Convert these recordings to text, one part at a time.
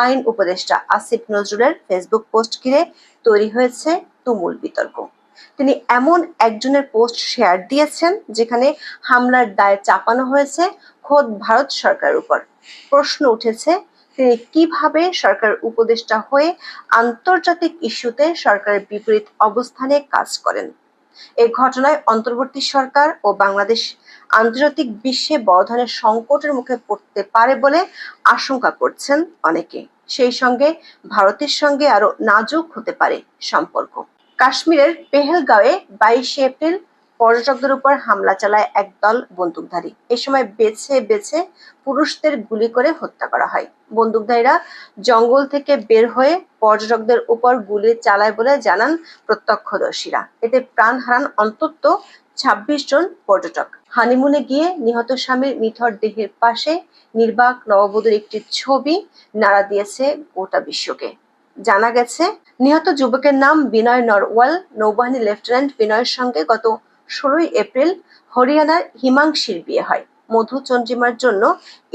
আইন উপদেষ্টা আসিফ নজরুলের ফেসবুক পোস্ট ঘিরে তৈরি হয়েছে তুমুল বিতর্ক। তিনি এমন একজনের পোস্ট শেয়ার দিয়েছেন যেখানে হামলার দায় চাপানো হয়েছে খোদ ভারত সরকারের উপর। প্রশ্ন উঠেছে, তিনি কিভাবে সরকার উপদেষ্টা হয়ে আন্তর্জাতিক ইস্যুতে সরকারের বিপরীত অবস্থানে কাজ করেন। এই ঘটনায় অন্তর্বর্তী সরকার ও বাংলাদেশ আন্তর্জাতিক বিশ্বে বড় ধরনের সংকটের মুখে পড়তে পারে বলে আশঙ্কা করছেন অনেকে। সেই সঙ্গে ভারতের সঙ্গে আরো নাজুক হতে পারে সম্পর্ক। কাশ্মীরের পেহেলগাঁওয়ে 22শে এপ্রিল পর্যটকদের উপর হামলা চালায় একদল বন্দুকধারী। এ সময় বেছে বেছে পুরুষদের গুলি করে হত্যা করা হয়। বন্দুকধারীরা জঙ্গল থেকে বের হয়ে পর্যটকদের উপর গুলি চালায় বলে জানান প্রত্যক্ষদর্শীরা। এতে প্রাণ হারান অন্তত 26 জন পর্যটক। হানিমুনে গিয়ে নিহত স্বামীর নিথর দেহের পাশে নির্বাক নববধূর একটি ছবি নাড়া দিয়েছে গোটা বিশ্বকে। জানা গেছে, নিহত যুবকের নাম বিনয় নরওয়াল। নৌবাহিনী লেফটেন্যান্ট বিনয়ের সঙ্গে গত 16 এপ্রিল হরিয়ানার হিমাংশীর বিয়ে হয়। মধু চন্দ্রিমার জন্য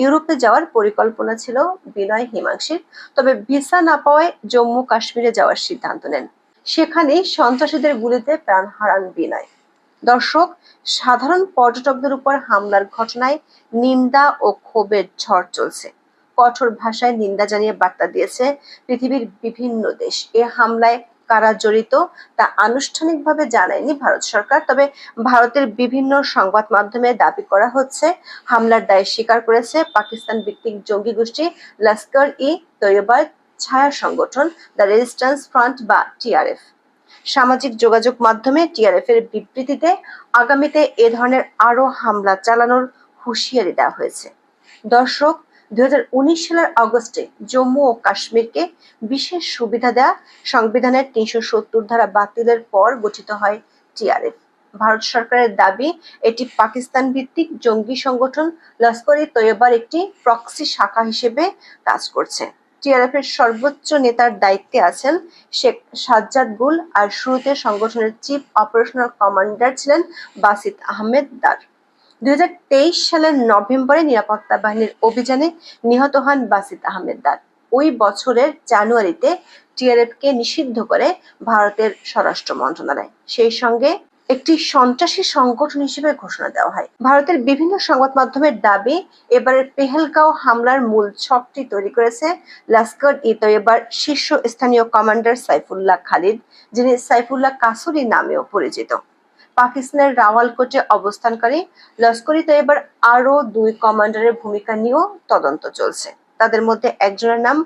ইউরোপে যাওয়ার পরিকল্পনা ছিল বিনয় হিমাংশীর, তবে ভিসা না পাওয়ায় জম্মু কাশ্মীরে যাওয়ার সিদ্ধান্ত নেন। সেখানেই সন্ত্রাসীদের গুলিতে প্রাণ হারান বিনয়। দর্শক, সাধারণ পর্যটকদের উপর হামলার ঘটনায় নিন্দা ও ক্ষোভের ঝড় চলছে। কঠোর ভাষায় নিন্দা জানিয়ে বার্তা দিয়েছে পৃথিবীর বিভিন্ন দেশ। এ হামলায় কারা জড়িত তা আনুষ্ঠানিকভাবে জানায়নি ভারত সরকার, তবে ভারতের বিভিন্ন সংবাদ মাধ্যমে দাবি করা হচ্ছে হামলার দায় স্বীকার করেছে পাকিস্তান ভিত্তিক জঙ্গি গোষ্ঠী লস্কর-ই-তৈয়বার ছায়া সংগঠন দ্য রেজিস্ট্যান্স ফ্রন্ট বা টিআরএফ। সামাজিক যোগাযোগ মাধ্যমে টিআরএফ এর বিবৃতিতে আগামীতে এ ধরনের আরো হামলা চালানোর হুঁশিয়ারি দেওয়া হয়েছে। দর্শক, 2019 সালের আগস্টে জম্মু ও কাশ্মীরকে বিশেষ সুবিধা দেয়া সংবিধানের 370 ধারা বাতিলের পর গঠিত হয় টিআরএফ। ভারত সরকারের দাবি, এটি পাকিস্তান ভিত্তিক জঙ্গি সংগঠন লস্কর-ই-তৈয়বার একটি প্রক্সি শাখা হিসেবে কাজ করছে। টিআরএফ এর সর্বোচ্চ নেতার দায়িত্বে আছেন শেখ সাজ্জাদ গুল, আর শুরুতে সংগঠনের চিফ অপারেশনাল কমান্ডার ছিলেন বাসিত আহমেদ দার। 2023 সালের নভেম্বরে নিরাপত্তা বাহিনীর অভিযানে নিহত হন বাসিত আহমেদ দার। ওই বছরের জানুয়ারিতে টিআরএফকে নিষিদ্ধ করে ভারতের স্বরাষ্ট্র মন্ত্রণালয়। সেই সঙ্গে একটি সন্ত্রাসী সংগঠন হিসেবে ঘোষণা দেওয়া হয়। ভারতের বিভিন্ন সংবাদ মাধ্যমের দাবি, এবারের পেহেলগাঁও হামলার মূল ছকটি তৈরি করেছে লস্কর-ই-তৈয়বার শীর্ষস্থানীয় কমান্ডার সাইফুল্লাহ খালিদ, যিনি সাইফুল্লাহ কাসুরি নামেও পরিচিত। পাকিস্তানের রাওয়ালকোটে অবস্থানকারী লস্কর-ই-তৈয়বার আরো 2 কমান্ডারের ভূমিকা নিয়েও তদন্ত চলছে। তাদের মধ্যে একজনের নাম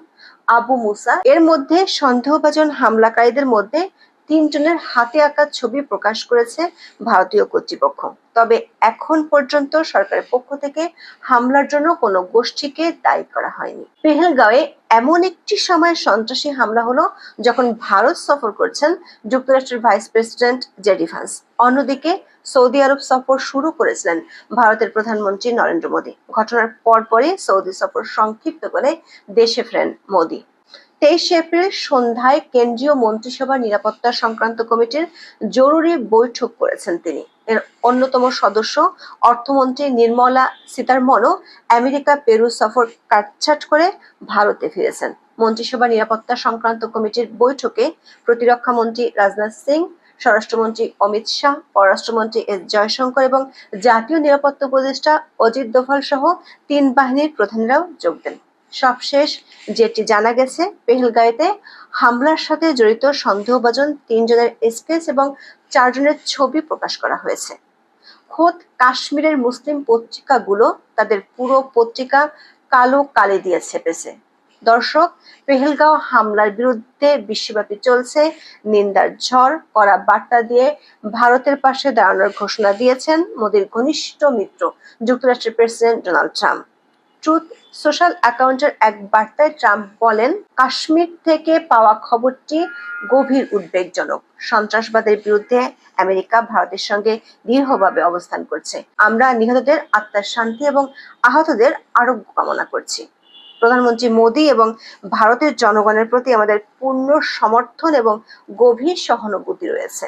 আবু মুসা। এর মধ্যে সন্দেহভাজন হামলাকারীদের মধ্যে 3 জনের হাতে আঁকা ছবি প্রকাশ করেছে ভারতীয় কর্তৃপক্ষ। তবে এখন পর্যন্ত সরকারের পক্ষ থেকে হামলার জন্য কোনো গোষ্ঠীকে দায়ী করা হয়নি। পেহেলগাঁওয়ে এমন একটি সময় সন্ত্রাসী হামলা হলো যখন ভারত সফর করছেন যুক্তরাষ্ট্রের ভাইস প্রেসিডেন্ট জেডি ভান্স। অন্যদিকে সৌদি আরব সফর শুরু করেছিলেন ভারতের প্রধানমন্ত্রী নরেন্দ্র মোদী। ঘটনার পরপরই সৌদি সফর সংক্ষিপ্ত করে দেশে ফেরেন মোদী। 23 এপ্রিল সন্ধ্যায় কেন্দ্রীয় মন্ত্রিসভা নিরাপত্তা সংক্রান্ত কমিটির জরুরি বৈঠক করেছেন তিনি। এর অন্যতম সদস্য অর্থমন্ত্রী নির্মলা সীতারমণও আমেরিকা পেরু সফর কাটছাট করে ভারতে ফিরেছেন। মন্ত্রিসভা নিরাপত্তা সংক্রান্ত কমিটির বৈঠকে প্রতিরক্ষা মন্ত্রী রাজনাথ সিং, স্বরাষ্ট্রমন্ত্রী অমিত শাহ, পররাষ্ট্রমন্ত্রী এস জয়শঙ্কর এবং জাতীয় নিরাপত্তা উপদেষ্টা অজিত দোভাল সহ 3 বাহিনীর প্রধানেরাও যোগ দেন। সবশেষ যেটি জানা গেছে, পেহেলগাঁওতে হামলার সাথে জড়িত সন্দেহভাজন 3 জনের স্কেচ এবং 4 জনের ছবি প্রকাশ করা হয়েছে। খোদ কাশ্মীরের মুসলিম পত্রিকাগুলো তাদের পুরো পত্রিকা কালো কালি দিয়ে ছেপেছে। দর্শক, পেহেলগাঁও হামলার বিরুদ্ধে বিশ্বব্যাপী চলছে নিন্দার ঝড়। কড়া বার্তা দিয়ে ভারতের পাশে দাঁড়ানোর ঘোষণা দিয়েছেন মোদীর ঘনিষ্ঠ মিত্র যুক্তরাষ্ট্রের president Donald Trump. Truth social অ্যাকাউন্টের এক বার্তায় ট্রাম্প বলেন, কাশ্মীর থেকে পাওয়া খবরটি গভীর উদ্বেগজনক। সন্ত্রাসবাদের বিরুদ্ধে আমেরিকা ভারতের সঙ্গে দৃঢ়ভাবে অবস্থান করছে। আমরা নিহতদের আত্মার শান্তি এবং আহতদের আরোগ্য কামনা করছি। প্রধানমন্ত্রী মোদী এবং ভারতের জনগণের প্রতি আমাদের পূর্ণ সমর্থন এবং গভীর সহানুভূতি রয়েছে।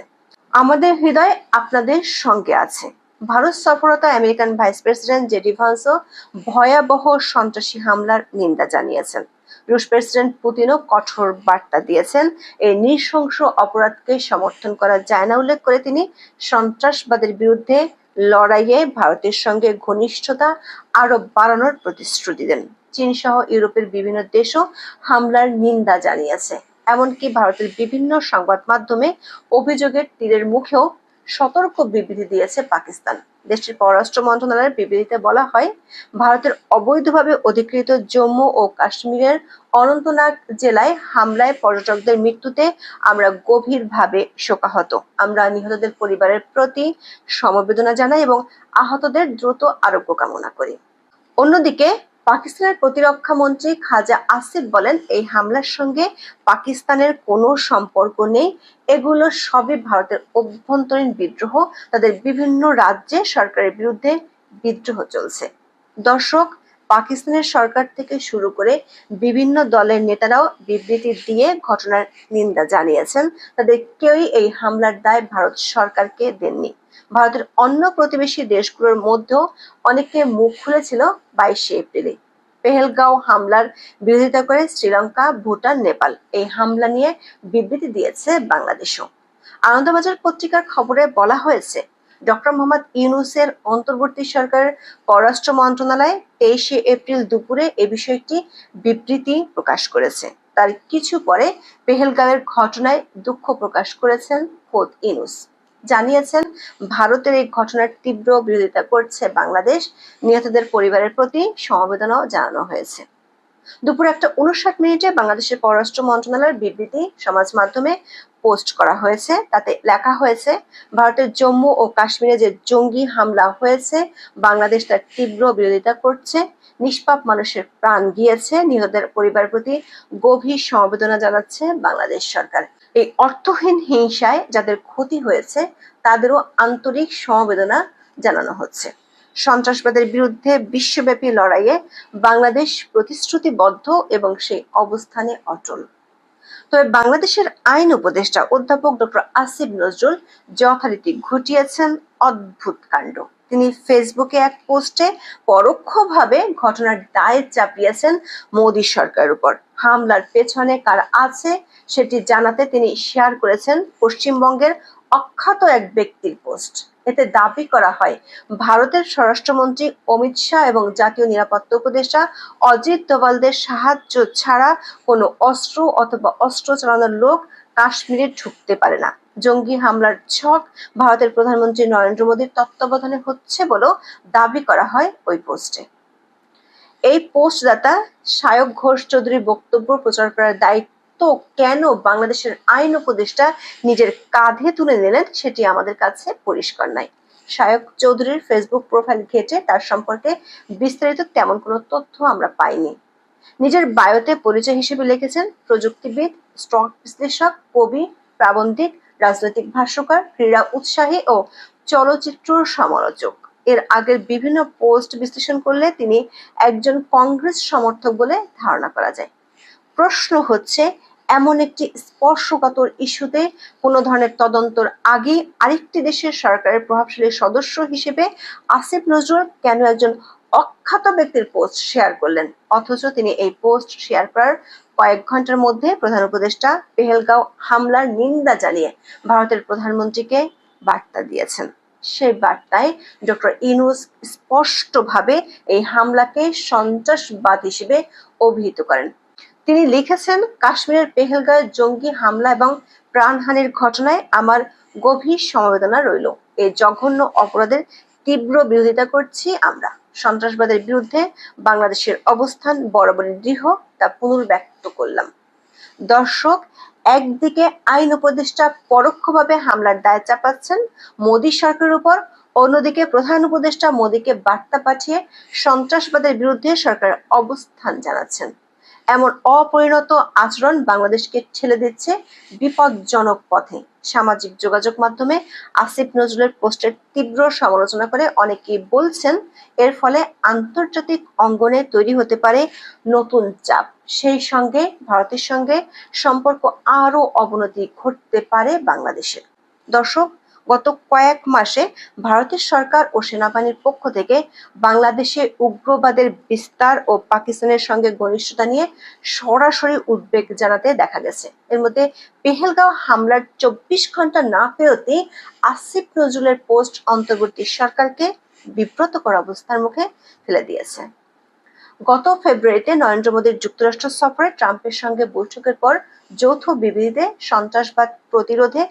আমাদের হৃদয় আপনাদের সঙ্গে আছে। ভারত সফররত আমেরিকান ভাইস প্রেসিডেন্ট জেডি ভান্সও ভয়াবহ সন্ত্রাসী হামলার নিন্দা জানিয়েছেন। রুশ প্রেসিডেন্ট পুতিনও কঠোর বার্তা দিয়েছেন। এই নৃশংস অপরাধকে সমর্থন করা যায় না উল্লেখ করে তিনি সন্ত্রাসবাদের বিরুদ্ধে লড়াইয়ে ভারতের সঙ্গে ঘনিষ্ঠতা আরো বাড়ানোর প্রতিশ্রুতি দেন। চীন সহ ইউরোপের বিভিন্ন দেশও হামলার নিন্দা জানিয়েছে। এমনকি ভারতের বিভিন্ন সংবাদ মাধ্যমে অভিযোগের তীরের মুখেও সতর্ক বিবৃতি দিয়েছে পাকিস্তান। দেশটির পররাষ্ট্র মন্ত্রণালয়ের বিবৃতিতে বলা হয়, ভারতের অবৈধভাবে অধিকৃত জম্মু ও কাশ্মীরের অনন্তনাগ জেলায় হামলায় পর্যটকদের মৃত্যুতে আমরা গভীরভাবে শোকাহত। আমরা নিহতদের পরিবারের প্রতি সমবেদনা জানাই এবং আহতদের দ্রুত আরোগ্য কামনা করি। অন্যদিকে পাকিস্তানের প্রতিরক্ষা মন্ত্রী খাজা আসিফ বলেন, এই হামলার সঙ্গে পাকিস্তানের কোনো সম্পর্ক নেই, এগুলো সবই ভারতের অভ্যন্তরীণ বিদ্রোহ। তাদের বিভিন্ন রাজ্যে সরকারের বিরুদ্ধে বিদ্রোহ চলছে। দর্শক, পাকিস্তানের সরকার থেকে শুরু করে বিভিন্ন দলের নেতারাও বিবৃতি দিয়ে ঘটনার নিন্দা জানিয়েছেন। তাদের কেউই এই হামলার দায় ভারত সরকারকে দেননি। ভারতের অন্য প্রতিবেশী দেশগুলোর মধ্যেও অনেকে মুখ খুলেছিল 22শে এপ্রিলে। পেহেলগাঁও হামলার বিরোধিতা করে শ্রীলঙ্কা, ভুটান, নেপাল এই হামলা নিয়ে বিবৃতি দিয়েছে বাংলাদেশও। আনন্দবাজার পত্রিকার খবরে বলা হয়েছে, ডক্টর মোহাম্মদ ইউনূসের অন্তর্বর্তী সরকারের পররাষ্ট্র মন্ত্রণালয় 23শে এপ্রিল দুপুরে এ বিষয়ে একটি বিবৃতি প্রকাশ করেছে। তার কিছু পরে পেহেলগাঁওয়ের ঘটনায় দুঃখ প্রকাশ করেছেন খোদ ইউনূস। জানিয়েছেন, ভারতের এই ঘটনার তীব্র বিরোধিতা করছে বাংলাদেশ। নিহতদের পরিবারের প্রতি সমবেদনাও জানানো হয়েছে। দুপুর 1:59 বাংলাদেশের পররাষ্ট্র মন্ত্রণালয়ের বিবৃতি সমাজ মাধ্যমে পোস্ট করা হয়েছে। তাতে লেখা হয়েছে, ভারতের জম্মু ও কাশ্মীরে যে জঙ্গি হামলা হয়েছে, বাংলাদেশ তার তীব্র বিরোধিতা করছে। নিষ্পাপ মানুষের প্রাণ গিয়েছে, নিহতদের পরিবারের প্রতি গভীর সমবেদনা জানাচ্ছে বাংলাদেশ সরকার। এই অর্থহীন হিংসায় যাদের ক্ষতি হয়েছে তাদেরও আন্তরিক সমবেদনা জানানো হচ্ছে। সন্ত্রাসবাদের বিরুদ্ধে বিশ্বব্যাপী লড়াইয়ে বাংলাদেশ প্রতিশ্রুতিবদ্ধ এবং সেই অবস্থানে অটল। তবে বাংলাদেশের আইন উপদেষ্টা অধ্যাপক ডক্টর আসিফ নজরুল যথারীতি ঘটিয়েছেন অদ্ভুত কাণ্ড। তিনি ফেসবুকে এক পোস্টে পরোক্ষভাবে ঘটনার দায় চাপিয়েছেন মোদী সরকারের উপর। হামলার পেছনে কারা আছে সেটি জানাতে তিনি শেয়ার করেছেন পশ্চিমবঙ্গের অখ্যাত এক ব্যক্তির পোস্ট। এতে দাবি করা হয়, ভারতের স্বরাষ্ট্রমন্ত্রী অমিত শাহ এবং জাতীয় নিরাপত্তা উপদেষ্টা অজিত দোভালদের সাহায্য ছাড়া কোনো অস্ত্র অথবা অস্ত্র চালানোর লোক কাশ্মীরে ঢুকতে পারে না। জঙ্গি হামলার ছক ভারতের প্রধানমন্ত্রী নরেন্দ্র মোদীর তত্ত্বাবধানে হচ্ছে বলেও দাবি করা হয় ওই পোস্টে। এই পোস্টদাতা সায়ক ঘোষ চৌধুরীর বক্তব্য প্রচার করার দায়িত্ব কেন বাংলাদেশের আইন উপদেষ্টা নিজের কাঁধে তুলে নিলেন সেটি আমাদের কাছে পরিষ্কার নাই। সায়ক চৌধুরীর ফেসবুক প্রোফাইল ঘেঁটে তার সম্পর্কে বিস্তারিত তেমন কোনো তথ্য আমরা পাইনি। নিজের বায়োতে পরিচয় হিসেবে লিখেছেন প্রযুক্তিবিদ, স্টক বিশ্লেষক, কবি, প্রাবন্ধিক, রাজনৈতিক ভাষ্যকার, ক্রীড়া উৎসাহী ও চলচ্চিত্র সমালোচক। এর আগের বিভিন্ন পোস্ট বিশ্লেষণ করলে তিনি একজন কংগ্রেস সমর্থক বলে ধারণা করা যায়। প্রশ্ন হচ্ছে, এমন একটি স্পর্শকাতর ইস্যুতে কোনো ধরনের তদন্তর আগে আরেকটি দেশের সরকারের প্রভাবশালী সদস্য হিসেবে আসিফ নজরুল কেন একজন অখ্যাত ব্যক্তির পোস্ট শেয়ার করলেন, অথচ তিনি এই পোস্ট শেয়ার করার কয়েক ঘন্টার মধ্যে প্রধান উপদেষ্টা পেহেলগাঁও হামলার নিন্দা জানিয়ে ভারতের প্রধানমন্ত্রীকে বার্তা দিয়েছেন। সেই বার্তায় ডক্টর ইউনূস স্পষ্টভাবে এই হামলাকে সন্ত্রাসবাদ হিসেবে অভিহিত করেন। তিনি লিখেছেন, কাশ্মীরের পেহেলগাঁওয়ে জঙ্গি হামলা এবং প্রাণহানির ঘটনায় আমার গভীর সমবেদনা রইল। এই জঘন্য অপরাধের তীব্র বিরোধিতা করছি আমরা। সন্ত্রাসবাদের বিরুদ্ধে বাংলাদেশের অবস্থান বরাবরই দৃঢ়, তা পুনর্ব্যক্ত করলাম। দর্শক, একদিকে আইন উপদেষ্টা পরোক্ষভাবে হামলার দায় চাপাচ্ছেন মোদী সরকারের উপর, অন্যদিকে প্রধান উপদেষ্টা মোদীকে বার্তা পাঠিয়ে সন্ত্রাসবাদের বিরুদ্ধে সরকারের অবস্থান জানাচ্ছেন। এমন অপরিণত আচরণ বাংলাদেশকে ঠেলে দিচ্ছে বিপজ্জনক পথে। সামাজিক যোগাযোগ মাধ্যমে আসিফ নজরুলের পোস্টের তীব্র সমালোচনা করে অনেকেই বলছেন, এর ফলে আন্তর্জাতিক অঙ্গনে তৈরি হতে পারে নতুন চাপ। সেই সঙ্গে ভারতের সঙ্গে সম্পর্ক আরো অবনতি ঘটতে পারে বাংলাদেশের। দর্শক, গত কয়েক মাসে ভারতের সরকার ও সেনাবাহিনীর পক্ষ থেকে বাংলাদেশে উগ্রবাদের বিস্তার ও পাকিস্তানের সঙ্গে ঘনিষ্ঠতা নিয়ে সরাসরি উদ্বেগ জানাতে দেখা গেছে। এর মধ্যে পেহেলগাঁও হামলার 24 ঘন্টা না পেরোতেই আসিফ নজরুলের পোস্ট অন্তর্বর্তী সরকারকে বিব্রতকর অবস্থার মুখে ফেলে দিয়েছে। গত ফেব্রুয়ারিতে নরেন্দ্র মোদীর যুক্তরাষ্ট্র সফরে ট্রাম্পের সঙ্গে বৈঠকের পর যৌথ বিবৃতিতে সন্ত্রাসবাদ প্রতিরোধে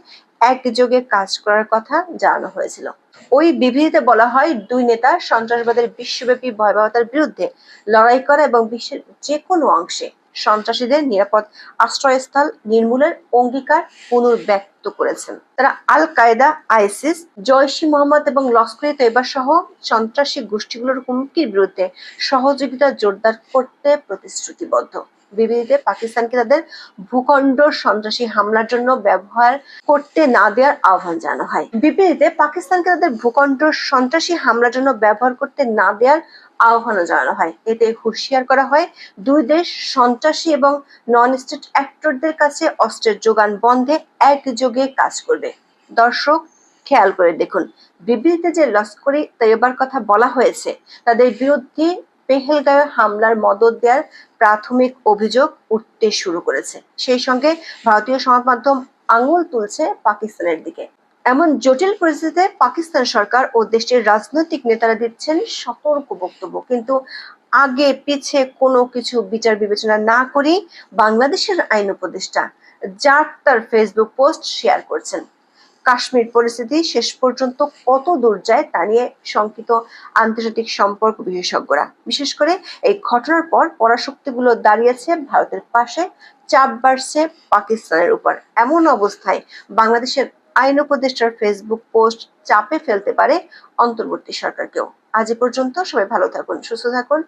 একযোগে কাজ করার কথা জানানো হয়েছিল। ওই বিবৃতিতে বলা হয়, দুই নেতা সন্ত্রাসবাদের বিশ্বব্যাপী ভয়াবহতার বিরুদ্ধে লড়াই করা এবং বিশ্বের যে কোনো অংশে সন্ত্রাসীদের নিরাপদ আশ্রয়স্থল নির্মূলের অঙ্গীকার পুনর্ব্যক্ত করেছেন। তারা আল কায়দা, আইসিস, জইশ-ই-মোহাম্মদ এবং লস্কর-ই-তৈবা সহ সন্ত্রাসী গোষ্ঠীগুলোর হুমকির বিরুদ্ধে সহযোগিতা জোরদার করতে প্রতিশ্রুতিবদ্ধ। বিবৃতিতে পাকিস্তানকে তাদের ভূখণ্ড সন্ত্রাসী হামলার জন্য ব্যবহার করতে না দেওয়ার আহ্বান জানানো হয়। বিবৃতিতে পাকিস্তানকে তাদের ভূখণ্ড সন্ত্রাসী হামলার জন্য ব্যবহার করতে না দেওয়ার আহ্বানও জানানো হয়। এতে হুঁশিয়ার করা হয়, দুই দেশ সন্ত্রাসী এবং নন স্টেট অ্যাক্টরদের কাছে অস্ত্রের যোগান বন্ধে একযোগে কাজ করবে। দর্শক, খেয়াল করে দেখুন, বিবৃতিতে যে লস্কর-ই-তৈয়বার কথা বলা হয়েছে, তাদের বিরুদ্ধে পেহেলগাঁওয়ে হামলার মদদ দেওয়ার প্রাথমিক অভিযোগ উঠতে শুরু করেছে। সেই সঙ্গে ভারতীয় সংবাদ মাধ্যম আঙুল তুলছে পাকিস্তানের দিকে। এমন জটিল পরিস্থিতিতে পাকিস্তান সরকার ও দেশটির রাজনৈতিক নেতারা দিচ্ছেন সতর্ক বক্তব্য, কিন্তু আগে পিছে কোনো কিছু বিচার বিবেচনা না করেই বাংলাদেশের আইন উপদেষ্টা যার তার ফেসবুক পোস্ট শেয়ার করছেন। কাশ্মীর পরিস্থিতি শেষ পর্যন্ত কত দূর যায় তা নিয়ে শঙ্কিত আন্তর্জাতিক সম্পর্ক বিশেষজ্ঞরা। বিশেষ করে এই ঘটনার পর পরাশক্তিগুলো দাঁড়িয়েছে ভারতের পাশে, চাপ বাড়ছে পাকিস্তানের উপর। এমন অবস্থায় বাংলাদেশের আইন উপদেষ্টার ফেসবুক পোস্ট চাপে ফেলতে পারে অন্তর্বর্তী সরকারকেও। আজ এ পর্যন্ত। সবাই ভালো থাকুন, সুস্থ থাকুন।